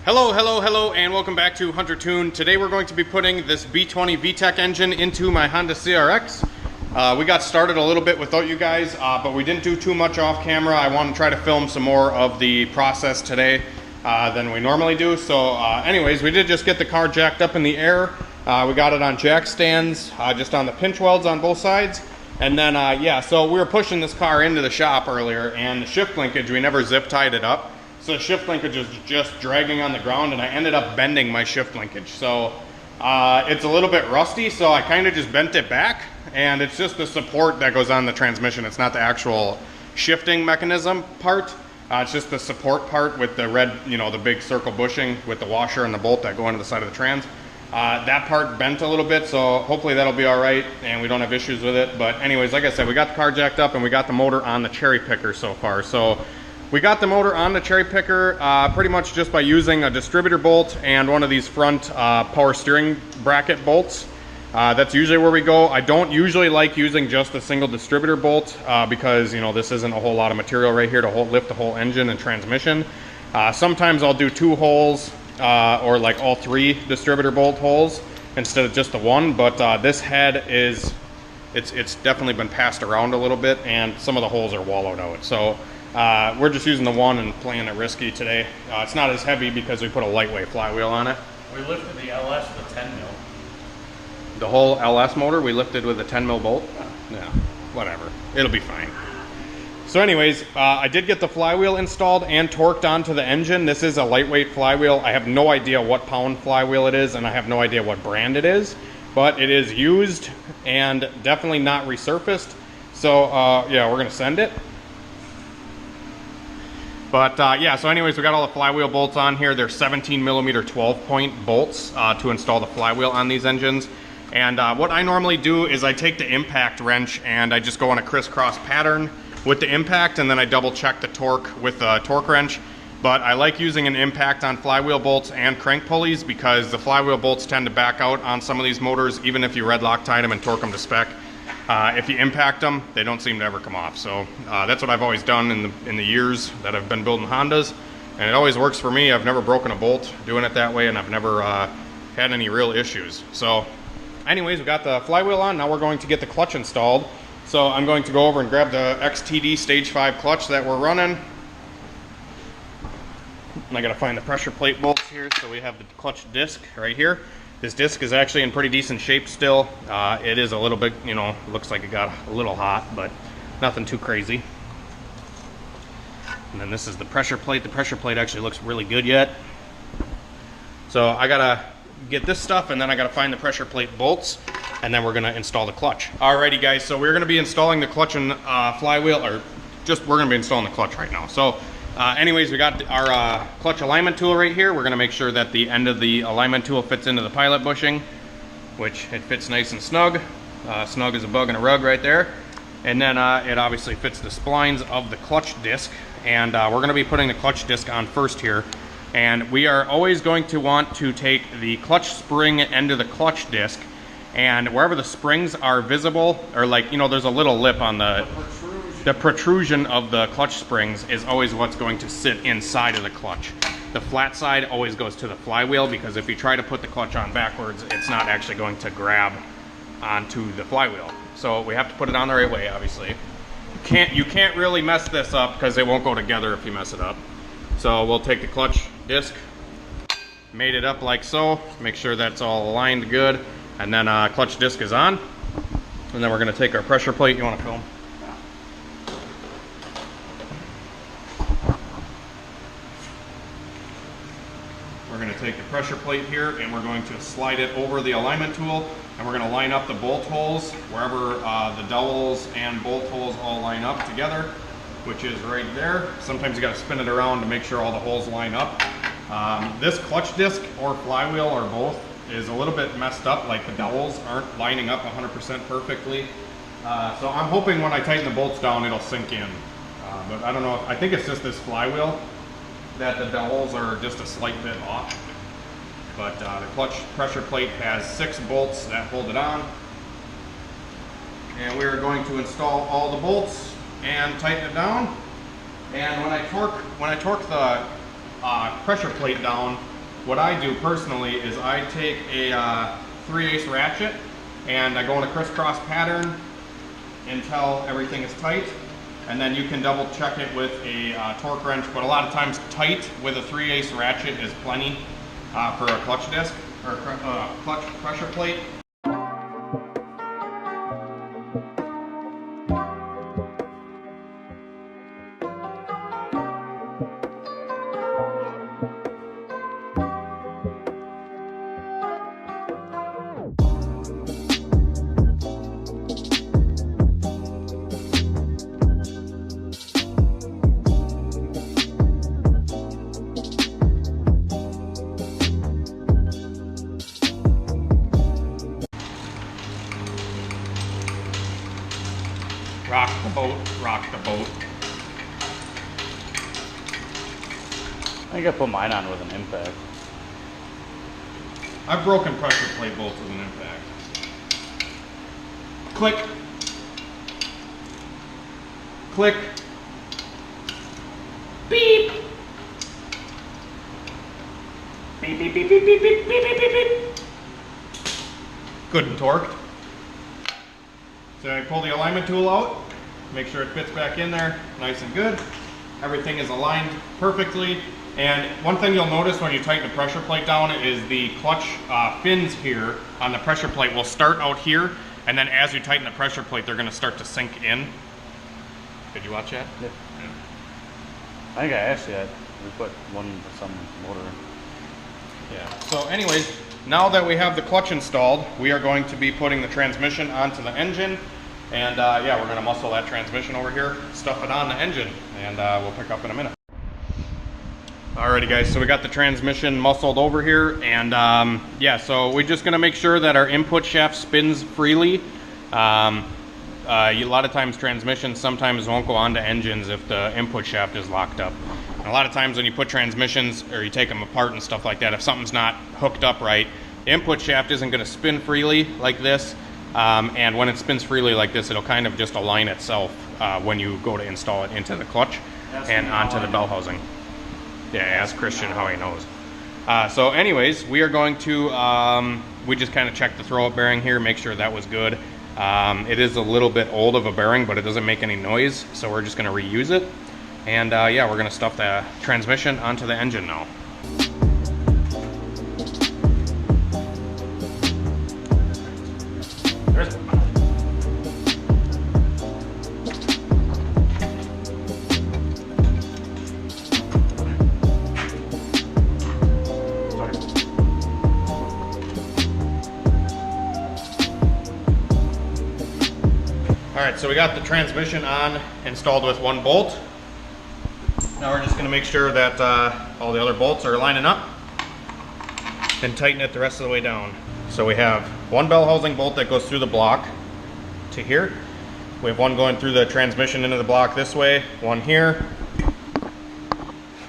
Hello, and welcome back to HunterTuned. Today we're going to be putting this B20 VTEC engine into my Honda CRX. We got started a little bit without you guys, but we didn't do too much off camera. I want to try to film some more of the process today than we normally do. So anyways, we did just get the car jacked up in the air. We got it on jack stands, just on the pinch welds on both sides. And then, so we were pushing this car into the shop earlier, and the shift linkage, we never zip tied it up. So the shift linkage is just dragging on the ground, and I ended up bending my shift linkage. So it's a little bit rusty, so I kind of just bent it back, and it's just the support that goes on the transmission. It's not the actual shifting mechanism part. It's just the support part with the red, the big circle bushing with the washer and the bolt that go into the side of the trans. That part bent a little bit, so hopefully that'll be all right, and we don't have issues with it. But anyways, like I said, we got the car jacked up, and we got the motor on the cherry picker so far. So we got the motor on the cherry picker pretty much just by using a distributor bolt and one of these front power steering bracket bolts. That's usually where we go. I don't usually like using just a single distributor bolt because this isn't a whole lot of material right here to lift the whole engine and transmission. Sometimes I'll do 2 holes or like all 3 distributor bolt holes instead of just the one, but this head it's definitely been passed around a little bit, and some of the holes are wallowed out. So we're just using the one and playing it risky today. It's not as heavy because we put a lightweight flywheel on it. We lifted the LS with a 10 mil. The whole LS motor we lifted with a 10 mil bolt? Yeah, whatever. It'll be fine. So anyways, I did get the flywheel installed and torqued onto the engine. This is a lightweight flywheel. I have no idea what pound flywheel it is, and I have no idea what brand it is, but it is used and definitely not resurfaced. So yeah, we're gonna send it. But so anyways, we got all the flywheel bolts on here. They're 17 millimeter 12-point bolts to install the flywheel on these engines. And what I normally do is I take the impact wrench and I just go on a crisscross pattern with the impact, and then I double check the torque with the torque wrench. But I like using an impact on flywheel bolts and crank pulleys because the flywheel bolts tend to back out on some of these motors, even if you red Loctite them and torque them to spec. If you impact them, they don't seem to ever come off. So that's what I've always done in the years that I've been building Hondas, and it always works for me. I've never broken a bolt doing it that way, and I've never had any real issues. So anyways, we got the flywheel on. Now we're going to get the clutch installed. So I'm going to go over and grab the XTD Stage 5 clutch that we're running. And I gotta find the pressure plate bolts here. So we have the clutch disc right here. This disc is actually in pretty decent shape still. It is a little bit, looks like it got a little hot, but nothing too crazy. And then this is the pressure plate. The pressure plate actually looks really good yet. So I gotta get this stuff, and then I gotta find the pressure plate bolts, and then we're gonna install the clutch. Alrighty guys, so we're gonna be installing the clutch and flywheel, or just we're gonna be installing the clutch right now. So anyways, we got our clutch alignment tool right here. We're gonna make sure that the end of the alignment tool fits into the pilot bushing, which it fits nice and snug. Snug as a bug in a rug right there. And then it obviously fits the splines of the clutch disc. And we're gonna be putting the clutch disc on first here. And we are always going to want to take the clutch spring end of the clutch disc, and wherever the springs are visible, or like, there's a little lip on the protrusion of the clutch springs is always what's going to sit inside of the clutch. The flat side always goes to the flywheel, because if you try to put the clutch on backwards, it's not actually going to grab onto the flywheel. So we have to put it on the right way, obviously. You can't really mess this up because they won't go together if you mess it up. So we'll take the clutch disc, made it up like so, make sure that's all aligned good, and then clutch disc is on. And then we're gonna take our pressure plate. You wanna film? We're going to take the pressure plate here, and we're going to slide it over the alignment tool, and we're going to line up the bolt holes wherever the dowels and bolt holes all line up together, which is right there. Sometimes you got to spin it around to make sure all the holes line up. This clutch disc or flywheel or both is a little bit messed up, like the dowels aren't lining up 100% perfectly. So I'm hoping when I tighten the bolts down it'll sink in, but I don't know. I think it's just this flywheel that the dowels are just a slight bit off. But the clutch pressure plate has 6 bolts that hold it on. And we're going to install all the bolts and tighten it down. And when I torque the pressure plate down, what I do personally is I take a 3/8 ratchet and I go in a crisscross pattern until everything is tight, and then you can double check it with a torque wrench, but a lot of times tight with a 3/8 ratchet is plenty for a clutch disc or clutch pressure plate. Rock the boat, rock the boat. I think I put mine on with an impact. I've broken pressure plate bolts with an impact. Click. Click. Beep. Beep, beep, beep, beep, beep, beep, beep, beep, beep, beep. Good and torqued. So I pull the alignment tool out, make sure it fits back in there, nice and good. Everything is aligned perfectly. And one thing you'll notice when you tighten the pressure plate down is the clutch fins here on the pressure plate will start out here, and then as you tighten the pressure plate, they're gonna start to sink in. Did you watch that? Yeah. I think I asked you that. We put one for some motor. Yeah. So anyways, now that we have the clutch installed, we are going to be putting the transmission onto the engine. And yeah, we're gonna muscle that transmission over here, stuff it on the engine, and we'll pick up in a minute. Alrighty guys, so we got the transmission muscled over here, and yeah, so we're just gonna make sure that our input shaft spins freely. A lot of times transmissions sometimes won't go onto engines if the input shaft is locked up. And a lot of times when you put transmissions or you take them apart and stuff like that, if something's not hooked up right, the input shaft isn't gonna spin freely like this. And when it spins freely like this, it'll kind of just align itself when you go to install it into the clutch and onto the bell housing. Yeah, ask Christian how he knows. So anyways, we are going to, we just kind of checked the throw-up bearing here, make sure that was good. It is a little bit old of a bearing, but it doesn't make any noise, so we're just going to reuse it. And yeah, we're going to stuff the transmission onto the engine now. Alright, so we got the transmission on, installed with one bolt. Now we're just going to make sure that all the other bolts are lining up and tighten it the rest of the way down. So we have one bell housing bolt that goes through the block to here. We have one going through the transmission into the block this way, one here,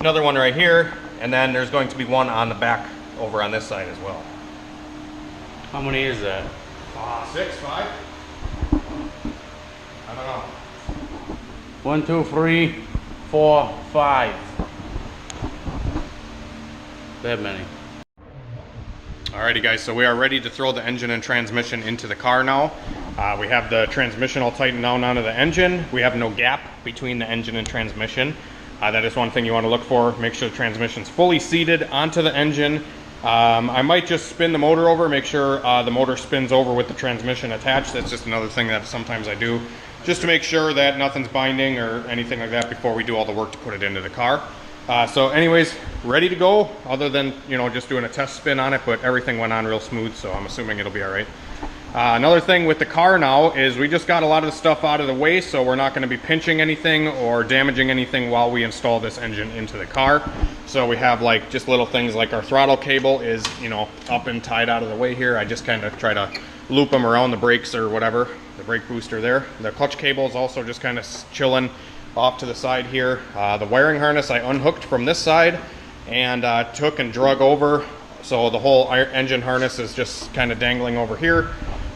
another one right here, and then there's going to be one on the back over on this side as well. How many is that? 6, 5? I don't know. 1, 2, 3, 4, 5. That many. Alrighty guys, so we are ready to throw the engine and transmission into the car now. We have the transmission all tightened down onto the engine. We have no gap between the engine and transmission. That is one thing you want to look for. Make sure the transmission's fully seated onto the engine. I might just spin the motor over, make sure the motor spins over with the transmission attached. That's just another thing that sometimes I do, just to make sure that nothing's binding or anything like that before we do all the work to put it into the car. So anyways, ready to go, other than, you know, just doing a test spin on it, but everything went on real smooth, so I'm assuming it'll be all right. Another thing with the car now is we just got a lot of the stuff out of the way, so we're not going to be pinching anything or damaging anything while we install this engine into the car. So we have like just little things like our throttle cable is, you know, up and tied out of the way here. I just kind of try to loop them around the brakes or whatever, the brake booster there. The clutch cable is also just kind of chilling off to the side here. The wiring harness I unhooked from this side and took and drug over, so the whole engine harness is just kind of dangling over here.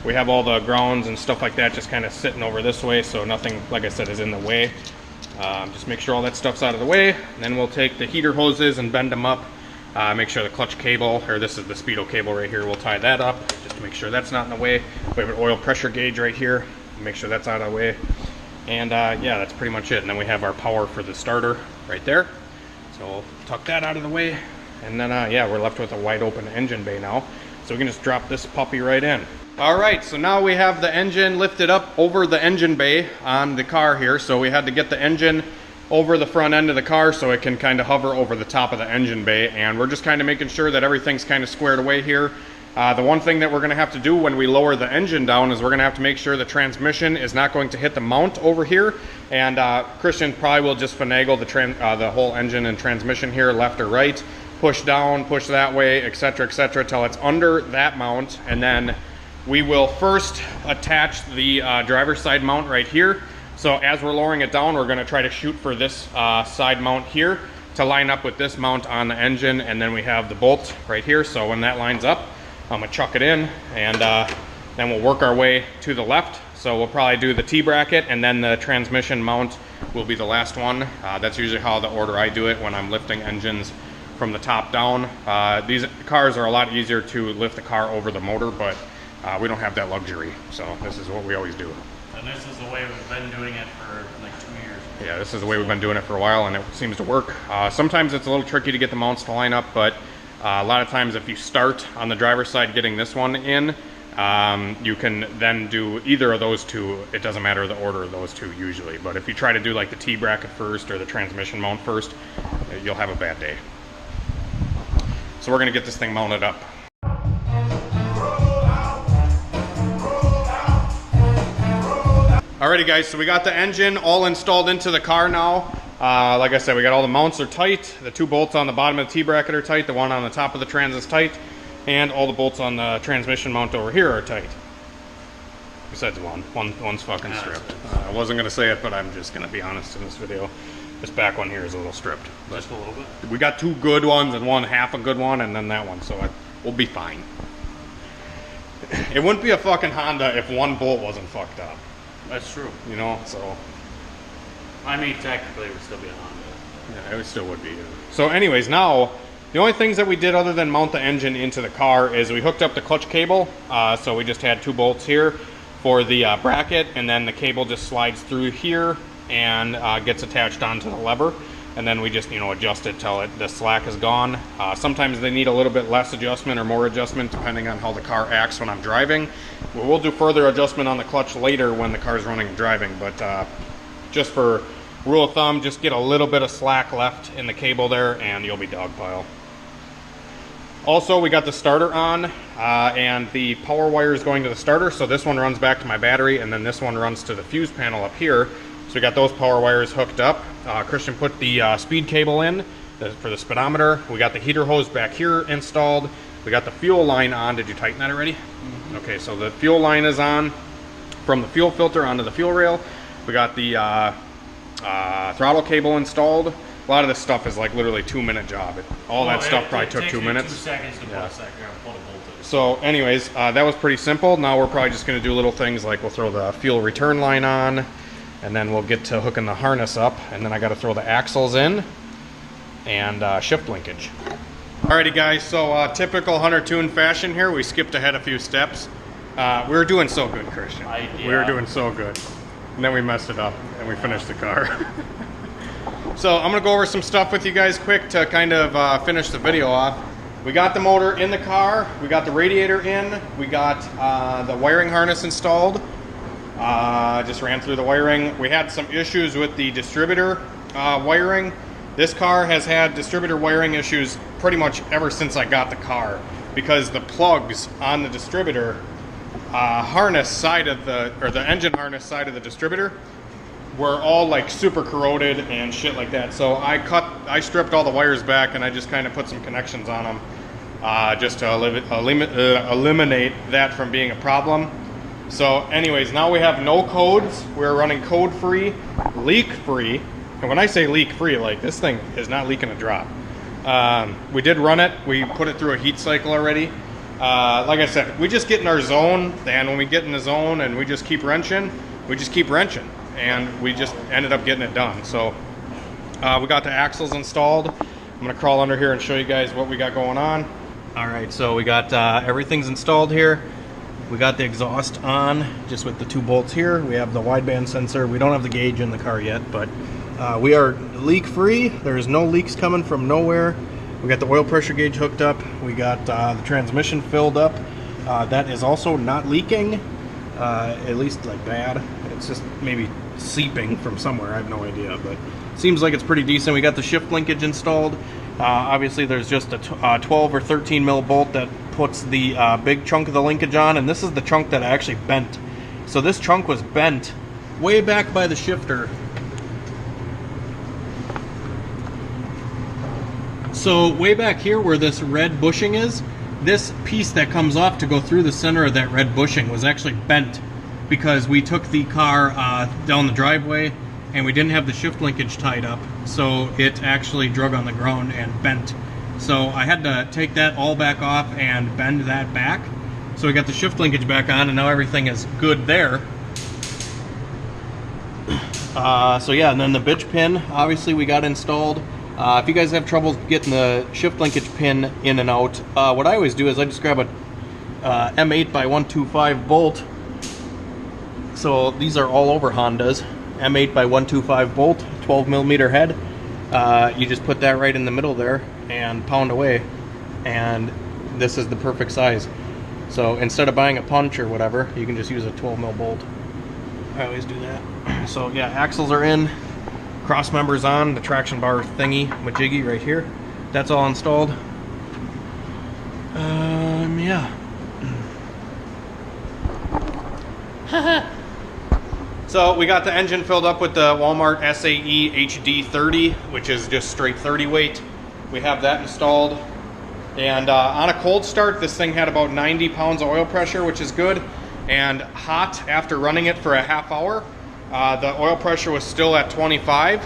We have all the grounds and stuff like that just kind of sitting over this way, so nothing, like I said, is in the way. Just make sure all that stuff's out of the way. And then we'll take the heater hoses and bend them up. Make sure the clutch cable, or this is the speedo cable right here, we'll tie that up just to make sure that's not in the way. We have an oil pressure gauge right here. Make sure that's out of the way. And yeah, that's pretty much it. And then we have our power for the starter right there. So we'll tuck that out of the way. And then yeah, we're left with a wide open engine bay now. So we can just drop this puppy right in. All right, so now we have the engine lifted up over the engine bay on the car here. So we had to get the engine over the front end of the car so it can kind of hover over the top of the engine bay. And we're just kind of making sure that everything's kind of squared away here. The one thing that we're going to have to do when we lower the engine down is we're going to have to make sure the transmission is not going to hit the mount over here. And Christian probably will just finagle the whole engine and transmission here, left or right, push down, push that way, etc., till it's under that mount. And then we will first attach the driver's side mount right here. So as we're lowering it down, we're going to try to shoot for this side mount here to line up with this mount on the engine. And then we have the bolt right here. So when that lines up, I'm going to chuck it in, and then we'll work our way to the left. So we'll probably do the T-bracket, and then the transmission mount will be the last one. That's usually how the order I do it when I'm lifting engines from the top down. These cars are a lot easier to lift the car over the motor, but we don't have that luxury. So this is what we always do. And this is the way we've been doing it for like 2 years. Yeah, this is the way we've been doing it for a while, and it seems to work. Sometimes it's a little tricky to get the mounts to line up, but a lot of times if you start on the driver's side getting this one in, you can then do either of those two. It doesn't matter the order of those two usually, but if you try to do like the T-bracket first or the transmission mount first, you'll have a bad day. So we're going to get this thing mounted up. Alrighty guys, so we got the engine all installed into the car now. Like I said, we got all the mounts are tight. The 2 bolts on the bottom of the T-bracket are tight. The one on the top of the trans is tight. And all the bolts on the transmission mount over here are tight. Besides one's fucking stripped. I wasn't going to say it, but I'm just going to be honest in this video. This back one here is a little stripped. Just a little bit? We got 2 good ones and one half a good one, and then that one, so we'll be fine. It wouldn't be a fucking Honda if one bolt wasn't fucked up. That's true. You know, so... I mean, technically it would still be a Honda. Yeah, it still would be. Yeah. So anyways, now, the only things that we did other than mount the engine into the car is we hooked up the clutch cable. So we just had 2 bolts here for the bracket, and then the cable just slides through here and gets attached onto the lever. And then we just, you know, adjust it till the slack is gone. Sometimes they need a little bit less adjustment or more adjustment depending on how the car acts when I'm driving. We'll do further adjustment on the clutch later when the car's running and driving, but just for rule of thumb, just get a little bit of slack left in the cable there and you'll be dog pile. Also, we got the starter on and the power wire is going to the starter. So this one runs back to my battery and then this one runs to the fuse panel up here. So we got those power wires hooked up. Christian put the speed cable in for the speedometer. We got the heater hose back here installed. We got the fuel line on. Did you tighten that already? Mm-hmm. Okay, so the fuel line is on from the fuel filter onto the fuel rail. We got the throttle cable installed. A lot of this stuff is like literally 2-minute job. All that stuff probably took 2 minutes. 2 seconds to pull a bolt in. So anyways, that was pretty simple. Now we're probably just going to do little things like we'll throw the fuel return line on, and then we'll get to hooking the harness up, and then I got to throw the axles in and shift linkage. Alrighty guys, so typical HunterTuned fashion here, we skipped ahead a few steps. We were doing so good, Christian. Yeah. We were doing so good. And then we messed it up and we finished the car. So I'm gonna go over some stuff with you guys quick to kind of finish the video off. We got the motor in the car, we got the radiator in, we got the wiring harness installed. Just ran through the wiring. We had some issues with the distributor wiring. This car has had distributor wiring issues pretty much ever since I got the car, because the plugs on the distributor harness side of the engine harness side of the distributor were all like super corroded and shit like that. So I stripped all the wires back and I just kind of put some connections on them just to eliminate that from being a problem. So anyways, now we have no codes. We're running code free, leak free. And when I say leak free, like this thing is not leaking a drop. We did run it. We put it through a heat cycle already. Like I said, we just get in our zone, and when we get in the zone and we just keep wrenching, we just keep wrenching. and we just ended up getting it done. So we got the axles installed. I'm gonna crawl under here and show you guys what we got going on. All right, so we got everything's installed here. We got the exhaust on, just with the 2 bolts here. We have the wideband sensor. We don't have the gauge in the car yet, but we are leak-free. There's no leaks coming from nowhere. We got the oil pressure gauge hooked up. We got the transmission filled up. That is also not leaking, at least like bad. It's just maybe seeping from somewhere. I have no idea, but seems like it's pretty decent. We got the shift linkage installed. Obviously, there's just a 12 or 13 mil bolt that puts the big chunk of the linkage on, and this is the chunk that I actually bent. So this chunk was bent way back by the shifter. So way back here where this red bushing is, this piece that comes off to go through the center of that red bushing was actually bent because we took the car down the driveway and we didn't have the shift linkage tied up, so it actually drug on the ground and bent. So I had to take that all back off and bend that back. So we got the shift linkage back on, and now everything is good there. So yeah, and then the bitch pin, obviously we got installed. If you guys have trouble getting the shift linkage pin in and out, what I always do is I just grab a M8 by 125 bolt. So these are all over Hondas. M8 by 125 bolt, 12 millimeter head. You just put that right in the middle there and pound away, and this is the perfect size. So instead of buying a punch or whatever, you can just use a 12 mil bolt. I always do that. So yeah, axles are in, cross members on, the traction bar thingy, majiggy right here. That's all installed. Yeah. So we got the engine filled up with the Walmart SAE HD 30, which is just straight 30 weight. We have that installed. And on a cold start, this thing had about 90 pounds of oil pressure, which is good. And hot, after running it for a half hour, the oil pressure was still at 25.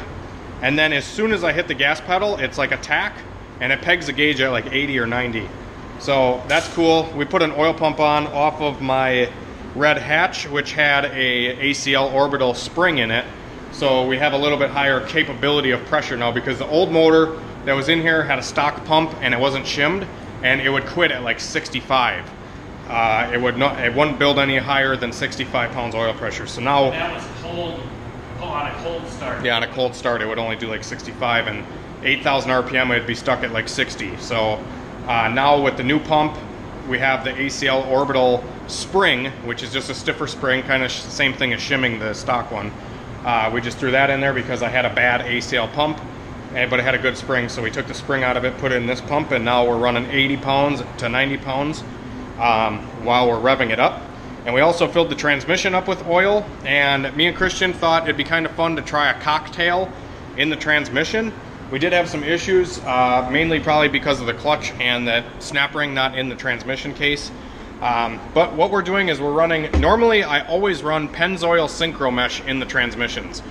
And then as soon as I hit the gas pedal, it's like a tack, and it pegs the gauge at like 80 or 90. So that's cool. We put an oil pump on off of my red hatch, which had a ACL orbital spring in it. So we have a little bit higher capability of pressure now, because the old motor that was in here had a stock pump and it wasn't shimmed, and it would quit at like 65. It wouldn't build any higher than 65 pounds oil pressure. So now that was cold. Oh, on a cold start. Yeah, on a cold start, it would only do like 65, and 8,000 RPM, it'd be stuck at like 60. So now with the new pump, we have the ACL orbital spring, which is just a stiffer spring, kind of same thing as shimming the stock one. We just threw that in there because I had a bad ACL pump, but it had a good spring, so we took the spring out of it, put it in this pump, and now we're running 80 pounds to 90 pounds while we're revving it up. And we also filled the transmission up with oil, and me and Christian thought it'd be kind of fun to try a cocktail in the transmission. We did have some issues, mainly probably because of the clutch and that snap ring not in the transmission case. But what we're doing is we're running, normally I always run Pennzoil synchro mesh in the transmissions.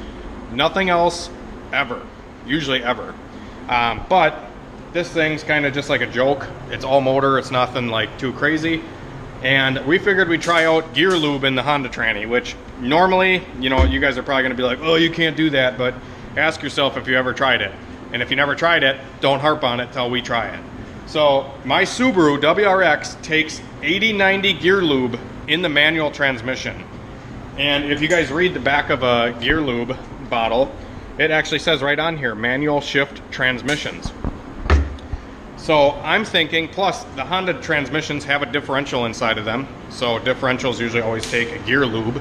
Nothing else ever, usually ever. But this thing's kind of just like a joke. It's all motor, it's nothing like too crazy. And we figured we'd try out gear lube in the Honda tranny, which normally, you know, you guys are probably gonna be like, oh, you can't do that, but ask yourself if you ever tried it. And if you never tried it, don't harp on it till we try it. So my Subaru WRX takes 80/90 gear lube in the manual transmission. And if you guys read the back of a gear lube bottle, it actually says right on here, manual shift transmissions. So I'm thinking, plus the Honda transmissions have a differential inside of them. So differentials usually always take a gear lube.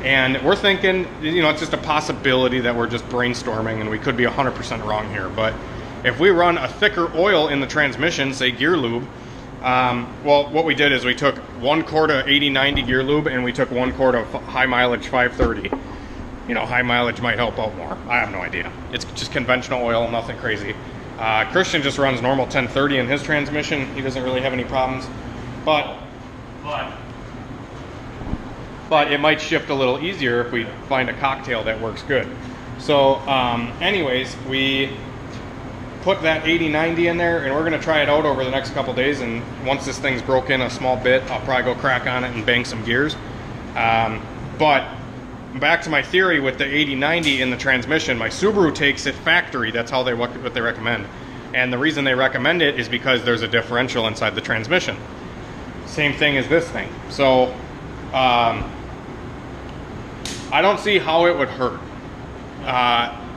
And we're thinking, you know, it's just a possibility that we're just brainstorming, and we could be 100% wrong here. But if we run a thicker oil in the transmission, say gear lube, well, what we did is we took 1 quart of 80/90 gear lube, and we took 1 quart of high mileage 530. You know, high mileage might help out more. I have no idea. It's just conventional oil, nothing crazy. Christian just runs normal 1030 in his transmission. He doesn't really have any problems. But it might shift a little easier if we find a cocktail that works good. So anyways, we put that 80/90 in there, and we're gonna try it out over the next couple days, and once this thing's broke in a small bit, I'll probably go crack on it and bang some gears. But back to my theory with the 80/90 in the transmission, my Subaru takes it factory. That's how what they recommend. And the reason they recommend it is because there's a differential inside the transmission. Same thing as this thing. So I don't see how it would hurt.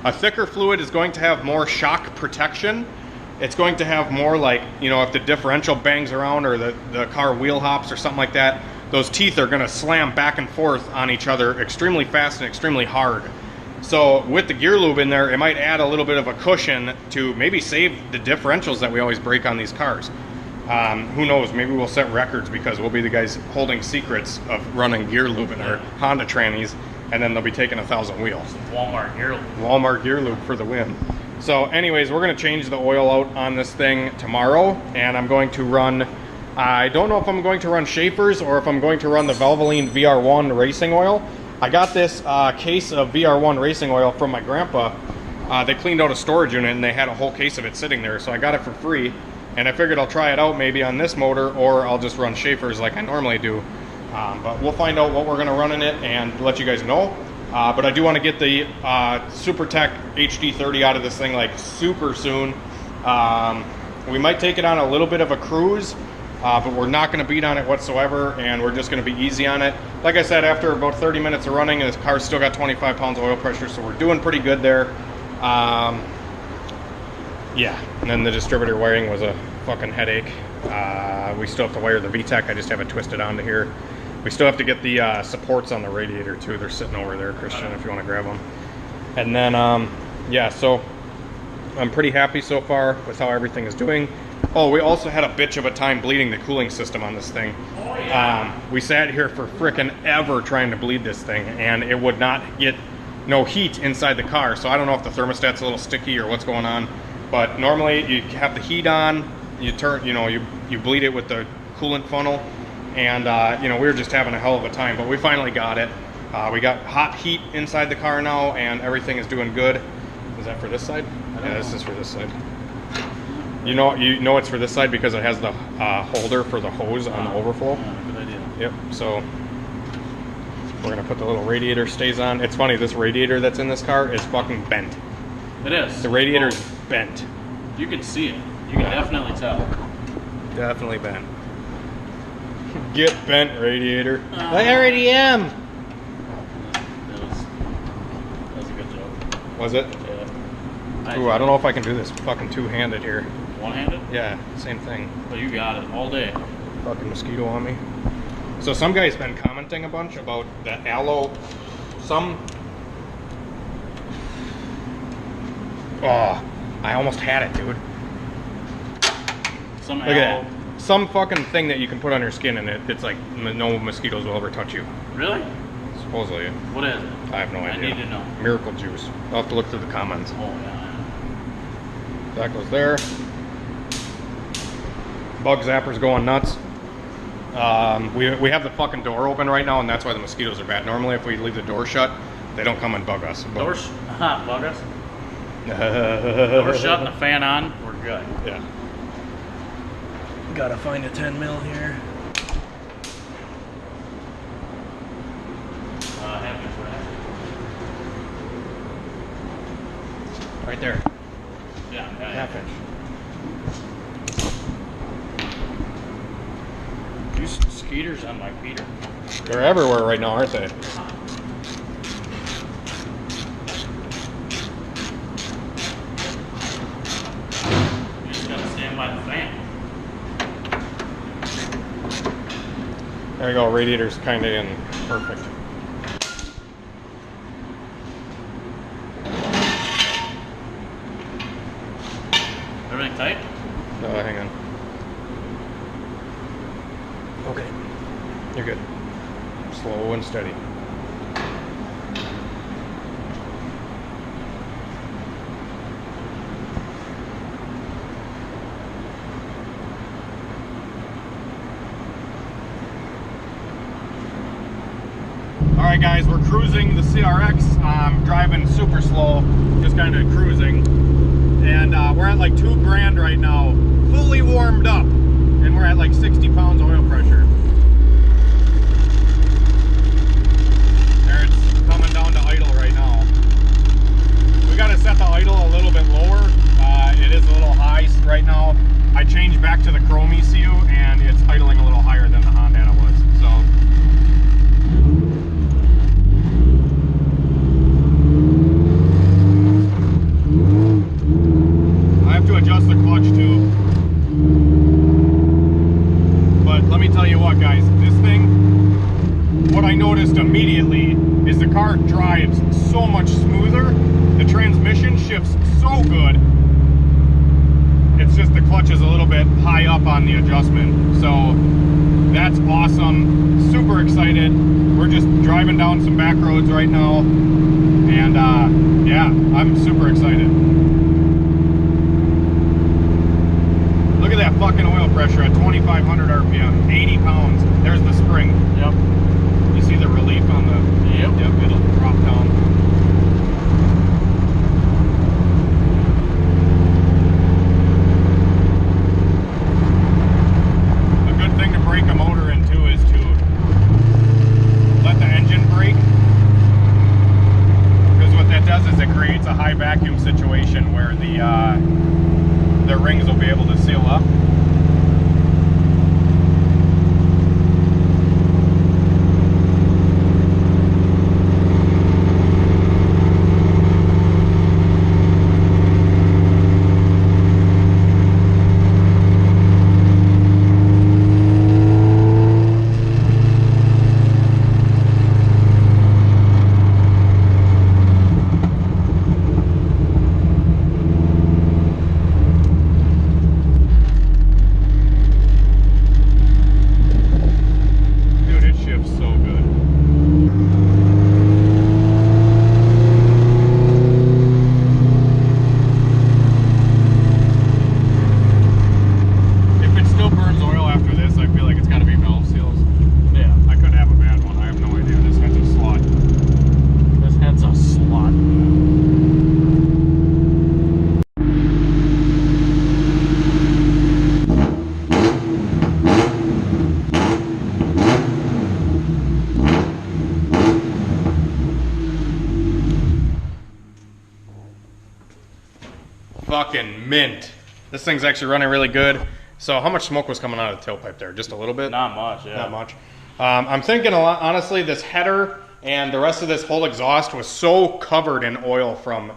A thicker fluid is going to have more shock protection. It's going to have more, like, you know, if the differential bangs around or the car wheel hops or something like that, those teeth are going to slam back and forth on each other extremely fast and extremely hard. So with the gear lube in there, it might add a little bit of a cushion to maybe save the differentials that we always break on these cars. Who knows, maybe we'll set records because we'll be the guys holding secrets of running gear lube in our Honda trannies, and then they'll be taking 1,000 wheels. Walmart gear lube. Walmart gear lube for the win. So anyways, we're going to change the oil out on this thing tomorrow, and I'm going to run, I don't know if I'm going to run Schaefer's or if I'm going to run the Valvoline VR1 racing oil. I got this case of VR1 racing oil from my grandpa. They cleaned out a storage unit and they had a whole case of it sitting there, so I got it for free. And I figured I'll try it out maybe on this motor, or I'll just run Schaefer's like I normally do. But we'll find out what we're going to run in it and let you guys know. But I do want to get the SuperTech HD30 out of this thing like super soon. We might take it on a little bit of a cruise, but we're not going to beat on it whatsoever, and we're just going to be easy on it. Like I said, after about 30 minutes of running, this car's still got 25 pounds of oil pressure, so we're doing pretty good there. Yeah, and then the distributor wiring was a fucking headache. We still have to wire the VTEC. I just have it twisted onto here. We still have to get the supports on the radiator too. They're sitting over there, Christian, if you want to grab them. And then, yeah, so I'm pretty happy so far with how everything is doing. Oh, we also had a bitch of a time bleeding the cooling system on this thing. Oh, yeah. We sat here for frickin' ever trying to bleed this thing, and it would not get no heat inside the car. So I don't know if the thermostat's a little sticky or what's going on. But normally you have the heat on, you turn, you know, you bleed it with the coolant funnel. And, you know, we were just having a hell of a time, but we finally got it. We got hot heat inside the car now, and everything is doing good. Is that for this side? Yeah, this is for this side. You know it's for this side because it has the holder for the hose on the overflow. Yeah, good idea. Yep, so we're going to put the little radiator stays on. It's funny, this radiator that's in this car is fucking bent. It is. The radiator's bent. You can see it. You can definitely tell. Definitely bent. Get bent, radiator. I already am. That was a good joke. Was it? Yeah. Ooh, I don't know if I can do this fucking two-handed here. One-handed? Yeah, same thing. Well, you got it all day. Fucking mosquito on me. So some guy's been commenting a bunch about the aloe. Oh, I almost had it, dude. Some Look at that. Some fucking thing that you can put on your skin, and it's like no mosquitoes will ever touch you. Really? Supposedly. What is it? I have no idea. I need to know. Miracle Juice. I'll have to look through the comments. Oh, yeah. That goes there. Bug zapper's going nuts. We have the fucking door open right now, and that's why the mosquitoes are bad. Normally, if we leave the door shut, they don't come and bug us. Bug us? Door shut and the fan on, we're good. Yeah. Gotta find a 10 mil here. Right there. Yeah. Half inch. These skeeters on my Peter. They're everywhere right now, aren't they? You just gotta stand by the fan. There you go, radiator's kind of in. Perfect. Everything tight? Hang on. Okay. You're good. Slow and steady. Alright guys, we're cruising the CRX. I'm driving super slow, just kind of cruising. And we're at like 2 grand right now, fully warmed up. And we're at like 60 pounds oil pressure. There it's coming let me tell you what, guys, this thing, what I noticed immediately is the car drives so much smoother. The transmission shifts so good. It's just the clutch is a little bit high up on the adjustment. So that's awesome. Super excited. We're just driving down some back roads right now. And yeah, I'm super excited. Look at that fucking oil pressure at 2,500 RPM, 80 pounds. There's the spring. Yep. You see the relief on the... Yep. Yep, it'll drop down. A good thing to break a motor in too is to let the engine brake. Because what that does is it creates a high vacuum situation where the rings will be able to seal up. Fucking mint. This thing's actually running really good. So how much smoke was coming out of the tailpipe there? Just a little bit? Not much, yeah. Not much. I'm thinking a lot, honestly, this header and the rest of this whole exhaust was so covered in oil from,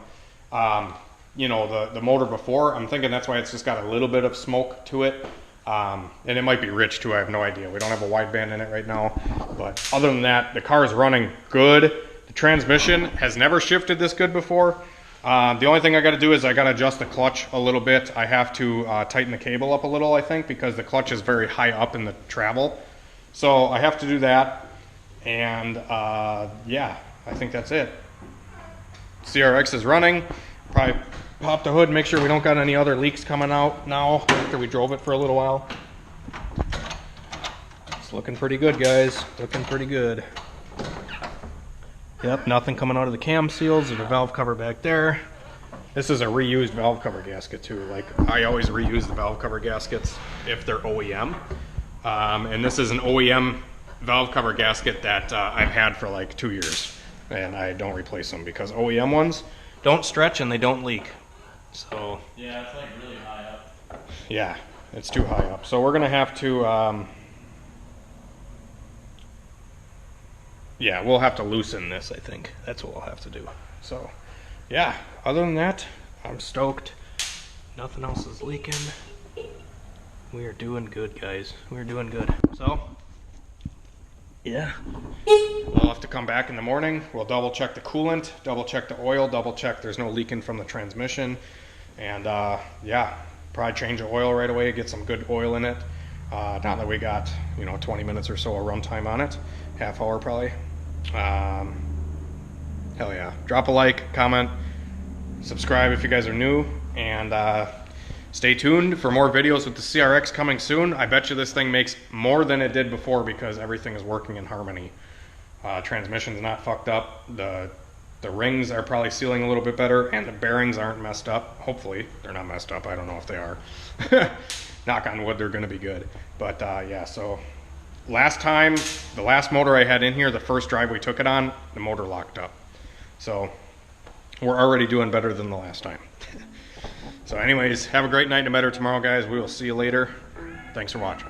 you know, the motor before. I'm thinking that's why it's just got a little bit of smoke to it. And it might be rich too, I have no idea. We don't have a wideband in it right now. But other than that, the car is running good. The transmission has never shifted this good before. The only thing I got to do is I got to adjust the clutch a little bit. I have to tighten the cable up a little, I think, because the clutch is very high up in the travel. So I have to do that. And yeah, I think that's it. CRX is running. Probably pop the hood, make sure we don't got any other leaks coming out now after we drove it for a little while. It's looking pretty good, guys. Looking pretty good. Yep, nothing coming out of the cam seals. There's a valve cover back there. This is a reused valve cover gasket too. Like, I always reuse the valve cover gaskets if they're OEM. And this is an OEM valve cover gasket that I've had for like 2 years. And I don't replace them because OEM ones don't stretch and they don't leak. So yeah, it's like really high up. Yeah, it's too high up. So we're gonna have to yeah, we'll have to loosen this, I think. That's what we'll have to do. So, yeah, other than that, I'm stoked. Nothing else is leaking. We are doing good, guys. We're doing good. So, yeah. We'll have to come back in the morning. We'll double check the coolant, double check the oil, double check there's no leaking from the transmission. And, yeah, probably change the oil right away, get some good oil in it. Now that we got, you know, 20 minutes or so of runtime on it. Half hour probably. Hell yeah. Drop a like, comment, subscribe if you guys are new, and stay tuned for more videos with the CRX coming soon. I bet you this thing makes more than it did before because everything is working in harmony. Transmission's not fucked up. The rings are probably sealing a little bit better, and the bearings aren't messed up. Hopefully. They're not messed up. I don't know if they are. Knock on wood, they're going to be good. But yeah, so last time, the last motor I had in here, the first drive we took it on, the motor locked up. So we're already doing better than the last time. So anyways, have a great night and better tomorrow, guys. We will see you later. Thanks for watching.